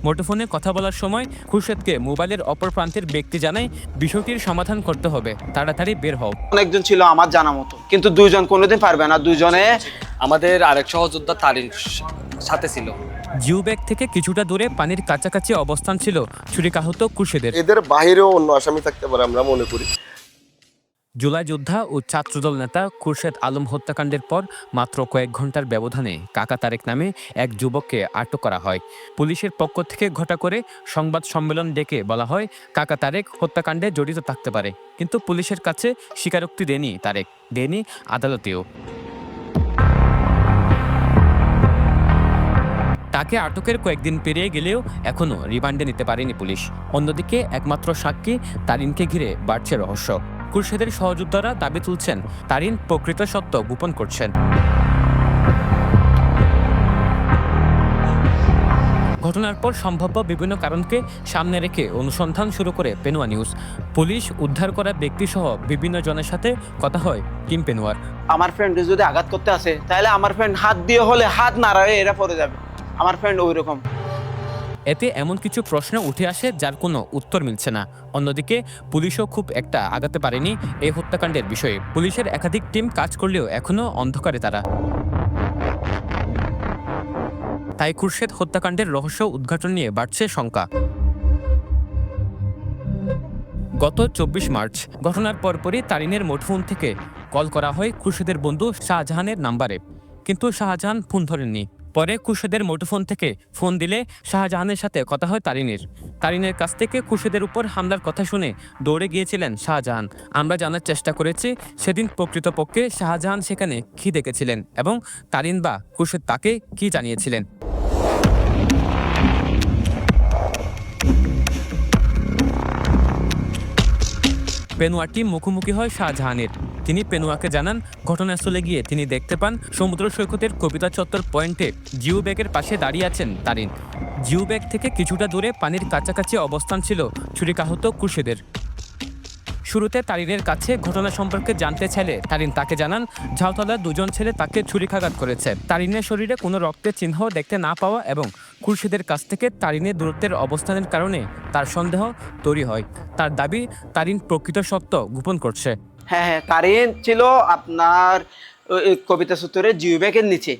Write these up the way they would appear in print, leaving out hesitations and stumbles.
মুঠোফোনে কথা বলার সময় খুরশেদকে মোবাইলের অপর প্রান্তের ব্যক্তি জানায় বিষয়টির সমাধান করতে হবে, তাড়াতাড়ি বের হও। অনেকজন ছিল আমার জানা মতো, কিন্তু দুইজন কোনোদিন পারবে না। দুইজনে আমাদের আরেক সহযোদ্ধা তারিন সাথে ছিল। জিও ব্যাগ থেকে কিছুটা দূরে পানির কাছাকাছি অবস্থান ছিল ছুরিকাহত খুরশেদের। এদের বাহিরেও অন্য আসামি থাকতে পারে আমরা মনে করি। জুলাই যোদ্ধা ও ছাত্রদল নেতা খুরশেদ আলম হত্যাকাণ্ডের পর মাত্র কয়েক ঘন্টার ব্যবধানে কাকা তারেক নামে এক যুবককে আটক করা হয়। পুলিশের পক্ষ থেকে ঘটা করে সংবাদ সম্মেলন ডেকে বলা হয় কাকা তারেক হত্যাকাণ্ডে জড়িত থাকতে পারে, কিন্তু পুলিশের কাছে স্বীকারোক্তি দেয়নি তারেক, দেয়নি আদালতেও। তাকে আটকের কয়েকদিন পেরিয়ে গেলেও এখনও রিমান্ডে নিতে পারেনি পুলিশ। অন্যদিকে একমাত্র সাক্ষী তারিনকে ঘিরে বাড়ছে রহস্য। খুরশেদের সহযোদ্ধারা দাবি তুলছেন তারিন প্রকৃত সত্য গোপন করছেন। ঘটনার পর সম্ভাব্য বিভিন্ন কারণকে সামনে রেখে অনুসন্ধান শুরু করে পেনুয়া নিউজ। পুলিশ উদ্ধার করা ব্যক্তিসহ বিভিন্ন জনের সাথে কথা হয় টিম পেনুয়ার। আমার ফ্রেন্ড যদি আঘাত করতে আসে, তাহলে আমার ফ্রেন্ড হাত দিয়ে হলে হাত নাড়ায় এরা পড়ে যাবে। আমার ফ্রেন্ড ওই রকম। এতে এমন কিছু প্রশ্ন উঠে আসে যার কোনো উত্তর মিলছে না। অন্যদিকে পুলিশও খুব একটা আগাতে পারেনি এই হত্যাকাণ্ডের বিষয়ে। পুলিশের একাধিক টিম কাজ করলেও এখনও অন্ধকারে তারা। তাই খুরশেদ হত্যাকাণ্ডের রহস্য উদ্ঘাটন নিয়ে বাড়ছে শঙ্কা। গত 24 মার্চ ঘটনার পরপরই তারিনের মুঠোফোন থেকে কল করা হয় খুরশেদের বন্ধু শাহজাহানের নাম্বারে, কিন্তু শাহজাহান ফোন ধরেননি। পরে খুরশেদের মুঠোফোন থেকে ফোন দিলে শাহজাহানের সাথে কথা হয় তারিনের কাছ থেকে খুরশেদের উপর হামলার কথা শুনে দৌড়ে গিয়েছিলেন শাহজাহান। আমরা জানার চেষ্টা করেছি সেদিন প্রকৃতপক্ষে শাহজাহান সেখানে কি দেখেছিলেন এবং তারিন বা খুরশেদ তাকে কি জানিয়েছিলেন। পেনুয়া টিম মুখোমুখি হয় শাহজাহানের। তিনি পেনুয়াকে জানান ঘটনাস্থলে গিয়ে তিনি দেখতে পান সমুদ্র সৈকতের কবিতা চত্বর পয়েন্টে জিও ব্যাগের পাশে দাঁড়িয়ে আছেন তারিন। জিও ব্যাগ থেকে কিছুটা দূরে পানির কাছাকাছি অবস্থান ছিল ছুরিকাহত খুরশেদের। শুরুতে তারিনের কাছে ঘটনা সম্পর্কে জানতে চাইলে তারিন তাকে জানান ঝাউতলার দুজন ছেলে তাকে ছুরিকাঘাত করেছে। তারিনের শরীরে কোনো রক্তের চিহ্ন দেখতে না পাওয়া এবং খুরশেদের কাছ থেকে তারিনের দূরত্বের অবস্থানের কারণে তার সন্দেহ তৈরি হয়। তার দাবি তারিন প্রকৃত সত্য গোপন করছে। হ্যাঁ, তারিন ছিল আপনার কবিতা সূত্রে জিও ব্যাগের নিচে,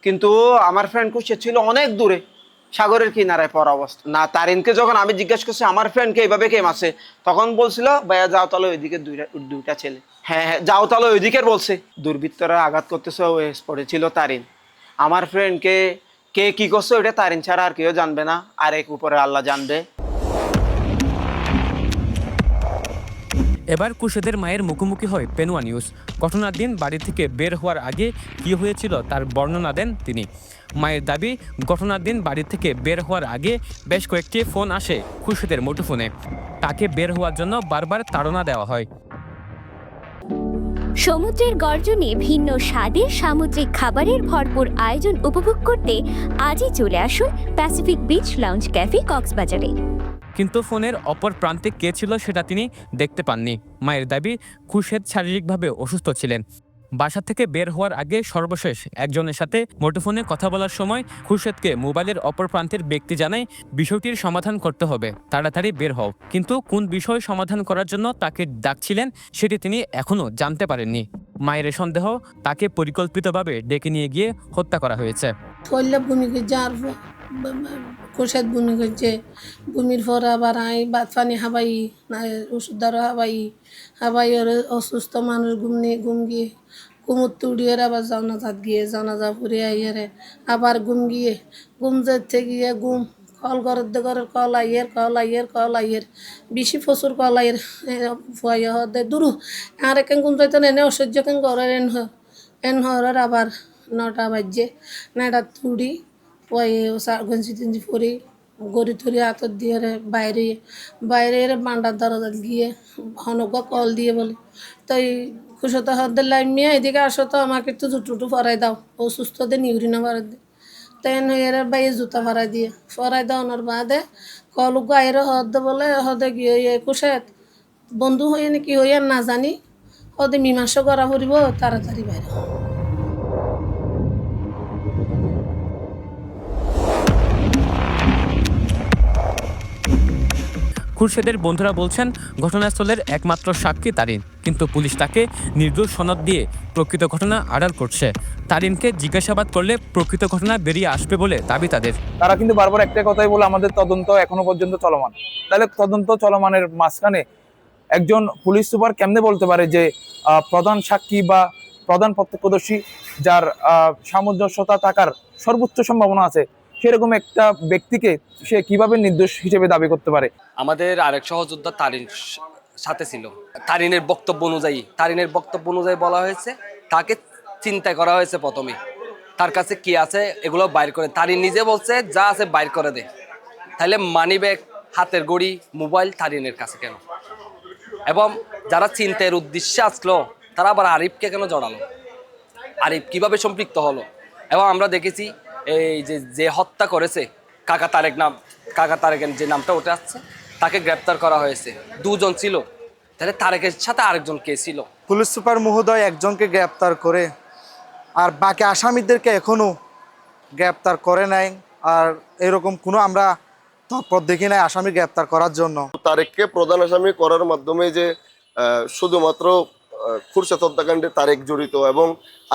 কিন্তু আমার ফ্রেন্ড খুরশেদ ছিল অনেক দূরে সাগরের কিনারায় পড়া অবস্থা। না, তারিনকে যখন আমি জিজ্ঞেস করছি আমার ফ্রেন্ডকে এইভাবে কেম আছে, তখন বলছিল ভাইয়া যাওতলা ওইদিকে দুইটা ছেলে। হ্যাঁ, যাওতলা ওইদিকের বলছে। দুর্বৃত্তরা আঘাত করতেছে ওই স্পটে ছিল তারিন। আমার ফ্রেন্ডকে কে কি করছে ওইটা তারিন ছাড়া আর কেউ জানবে না, আর এক উপরে আল্লাহ জানবে। এবার খুরশেদের মায়ের মুখোমুখি হয় পেনুয়া নিউজ। ঘটনার দিন বাড়ি থেকে বের হওয়ার আগে কি হয়েছিল তার বর্ণনা দেন তিনি। মায়ের দাবি ঘটনার দিন বাড়ি থেকে বের হওয়ার আগে বেশ কয়েকটি ফোন আসে খুরশেদের মুঠোফোনে। তাকে বের হওয়ার জন্য বারবার তাড়না দেওয়া হয়। সমুদ্রের গর্জনে ভিন্ন স্বাদের সামুদ্রিক খাবারের ভরপুর আয়োজন উপভোগ করতে আজই চলে আসুন প্যাসিফিক বিচ লাউঞ্জ ক্যাফে কক্সবাজারে। কিন্তু ফোনের অপর প্রান্তে কে ছিল সেটা তিনি দেখতে পাননি। মায়ের দাবি খুরশেদ শারীরিকভাবে অসুস্থ ছিলেন। বাসা থেকে বের হওয়ার আগে সর্বশেষ একজনের সাথে মুঠোফোনে কথা বলার সময় খুরশেদকে মোবাইলের অপর প্রান্তের ব্যক্তি জানায় বিষয়টির সমাধান করতে হবে, তাড়াতাড়ি বের হও। কিন্তু কোন বিষয় সমাধান করার জন্য তাকে ডাকছিলেন সেটি তিনি এখনও জানতে পারেননি। মায়ের সন্দেহ তাকে পরিকল্পিতভাবে ডেকে নিয়ে গিয়ে হত্যা করা হয়েছে। খুরশেদ বুনি করছে, বুমির পর আবার ভাত পানি হাবাই, ওষুধ দ্বারা হাবাই ওর অসুস্থ মানুষ ঘুম গিয়ে ঘুমুত্তু উড়িয়ে আবার জানাজাত গিয়ে জানাজা ফুরে আইয়ারে আবার ঘুম যেতে গিয়ে কল ঘরের কল আইয়ের বেশি প্রচুর কল আইয়ের ফুয়াইয়া হতে দূর আর কেন ঘুম যাইতে এনে অসহ্য কেন ঘরের এন হরের আবার 9টা বাজছে 9টা তুড়ি গঞ্জি টেঞ্জি পরি গড়ি থরি হাতত দিয়ে বাইরে বান্ডার দরজা গিয়ে হনক কল দিয়ে বলে তো খুশত হদের লাইমিয়া এদিকে আসো তো আমাকে একটু জুটুটু ফরাই দাও, অসুস্থদের নিউরি না ফরাই দে। তেন এর বাইরে জুতা ফরাই দিয়ে ফরাই দেওয়ানোর বাদে কল গায়ের হদ বলে হদে গিয়ে খুশেদ বন্ধু হয়ে নাকি হইয়া না জানি হদে মীমাংসা করা ফুরিব তাড়াতাড়ি বাইরে। খুরশেদের বন্ধুরা বলছেন ঘটনাস্থলের একমাত্র সাক্ষী তারিন, কিন্তু পুলিশ তাকে নির্দোষ সনদ দিয়ে প্রকৃত ঘটনা আড়াল করছে। তারিনকে জিজ্ঞাসাবাদ করলে প্রকৃত ঘটনা বেরিয়ে আসবে বলে দাবি তাদের। তারা কিন্তু বারবার একটাই কথাই বলে আমাদের তদন্ত এখনো পর্যন্ত চলমান। তাহলে তদন্ত চলমানের মাঝখানে একজন পুলিশ সুপার কেমনে বলতে পারে যে প্রধান সাক্ষী বা প্রধান প্রত্যক্ষদর্শী যার সামঞ্জস্যতা থাকার সর্বোচ্চ সম্ভাবনা আছে সেরকম একটা ব্যক্তিকে সে কিভাবে নির্দোষ হিসেবে দাবি করতে পারে? আমাদের আরেক সহযোদ্ধা তারিন সাথে ছিল। তারিনের বক্তব্য অনুযায়ী বলা হয়েছে তাকে চিন্তা করা হয়েছে প্রথমে, তার কাছে কি আছে এগুলো বাইর করে। তারিন নিজে বলছে যা আছে বাইর করে দে। তাহলে মানি ব্যাগ, হাতের ঘড়ি, মোবাইল তারিনের কাছে কেন? এবং যারা চিন্তার উদ্দেশ্যে আসলো তারা আবার আরিফকে কেন জড়ালো? আরিফ কিভাবে সম্পৃক্ত হলো? এবং আমরা দেখেছি এই যে হত্যা করেছে কাকা তারেকের যে নামটা উঠে আসছে, তাকে গ্রেপ্তার করা হয়েছে। দুজন ছিল, তাহলে তারেকের সাথে আরেকজন কে ছিল? পুলিশ সুপার মহোদয় একজনকে গ্রেপ্তার করে আর বাকি আসামিদেরকে এখনো গ্রেপ্তার করে নাই। আর এরকম কোনো আমরা তৎপর দেখি নাই আসামি গ্রেপ্তার করার জন্য। তারেককে প্রধান আসামি করার মাধ্যমে যে শুধুমাত্র খুরশেদ হত্যাকাণ্ডে তারেক জড়িত এবং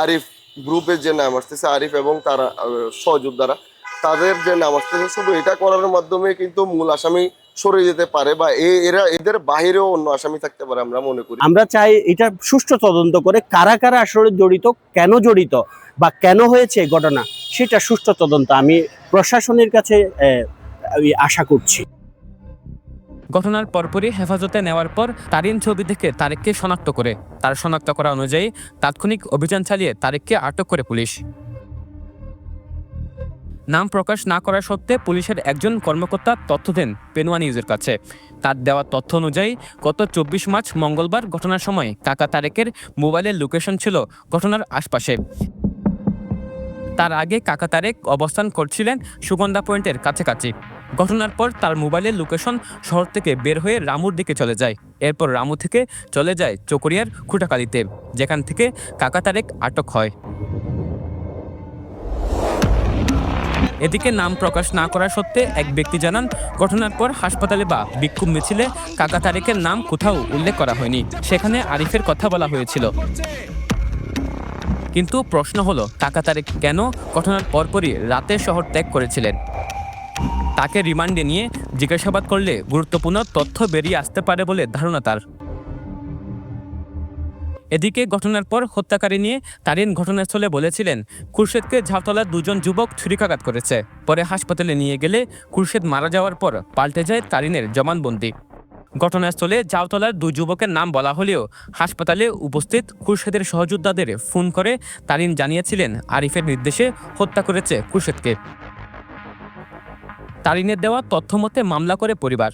আরিফ গ্রুপের যে নাম আসতেছে, আরিফ এবং তারা সহযোদ্ধারা তাদের যে নাম আসতেছে, শুধু এটা করার মাধ্যমে কিন্তু মূল আসামি সরে যেতে পারে বা এদের বাহিরেও অন্য আসামি থাকতে পারে আমরা মনে করি। আমরা চাই এটা সুষ্ঠু তদন্ত করে কারা কারা আসলে জড়িত, কেন জড়িত বা কেন হয়েছে ঘটনা, সেটা সুষ্ঠু তদন্ত আমি প্রশাসনের কাছে আশা করছি। ঘটনার পরপরই হেফাজতে নেওয়ার পর তারিন ছবি দেখে তারেককে শনাক্ত করে তার শনাক্ত করা অনুযায়ী তাৎক্ষণিক অভিযান চালিয়ে তারেককে আটক করে পুলিশ। নাম প্রকাশ না করা সত্ত্বে পুলিশের একজন কর্মকর্তা তথ্য দেন পেনুয়া নিউজের কাছে। তার দেওয়া তথ্য অনুযায়ী গত 24 মার্চ মঙ্গলবার ঘটনার সময় কাকা তারেকের মোবাইলের লোকেশন ছিল ঘটনার আশপাশে। তার আগে কাকা তারেক অবস্থান করছিলেন সুগন্ধা পয়েন্টের কাছাকাছি। ঘটনার পর তার মোবাইলের লোকেশন শহর থেকে বের হয়ে রামুর দিকে চলে যায়। এরপর রামু থেকে চলে যায় চকরিয়ার খুঁটাকালিতে, যেখান থেকে কাকা তারেক আটক হয়। এদিকে নাম প্রকাশ না করা সত্ত্বে এক ব্যক্তি জানান ঘটনার পর হাসপাতালে বা বিক্ষোভ মিছিলে কাকা তারেকের নাম কোথাও উল্লেখ করা হয়নি, সেখানে আরিফের কথা বলা হয়েছিল। কিন্তু প্রশ্ন হলো কাকা তারেক কেন ঘটনার পরপরই রাতে শহর ত্যাগ করেছিলেন? তাকে রিমান্ডে নিয়ে জিজ্ঞাসাবাদ করলে গুরুত্বপূর্ণ তথ্য বেরিয়ে আসতে পারে বলে ধারণা তার। এদিকে ঘটনার পর হত্যাকারী নিয়ে তারিন ঘটনাস্থলে বলেছিলেন খুরশেদকে ঝাউতলার দুজন যুবক ছুরিকাঘাত করেছে। পরে হাসপাতালে নিয়ে গেলে খুরশেদ মারা যাওয়ার পর পাল্টে যায় তারিনের জবানবন্দি। ঘটনাস্থলে ঝাউতলার দুই যুবকের নাম বলা হলেও হাসপাতালে উপস্থিত খুরশেদের সহযোদ্ধাদের ফোন করে তারিন জানিয়েছিলেন আরিফের নির্দেশে হত্যা করেছে খুরশেদকে। তারিনের দেওয়া তথ্য মতে মামলা করে পরিবার।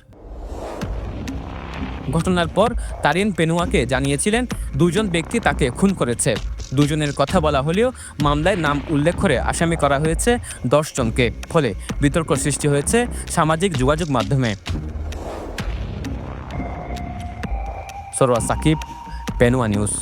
ঘটনার পর তারিন পেনুয়াকে জানিয়েছিলেন দুজন ব্যক্তি তাকে খুন করেছে। দুজনের কথা বলা হলেও মামলায় নাম উল্লেখ করে আসামি করা হয়েছে 10 জনকে। ফলে বিতর্ক সৃষ্টি হয়েছে সামাজিক যোগাযোগ মাধ্যমে। সরোয়ার সাকিব, পেনুয়া নিউজ।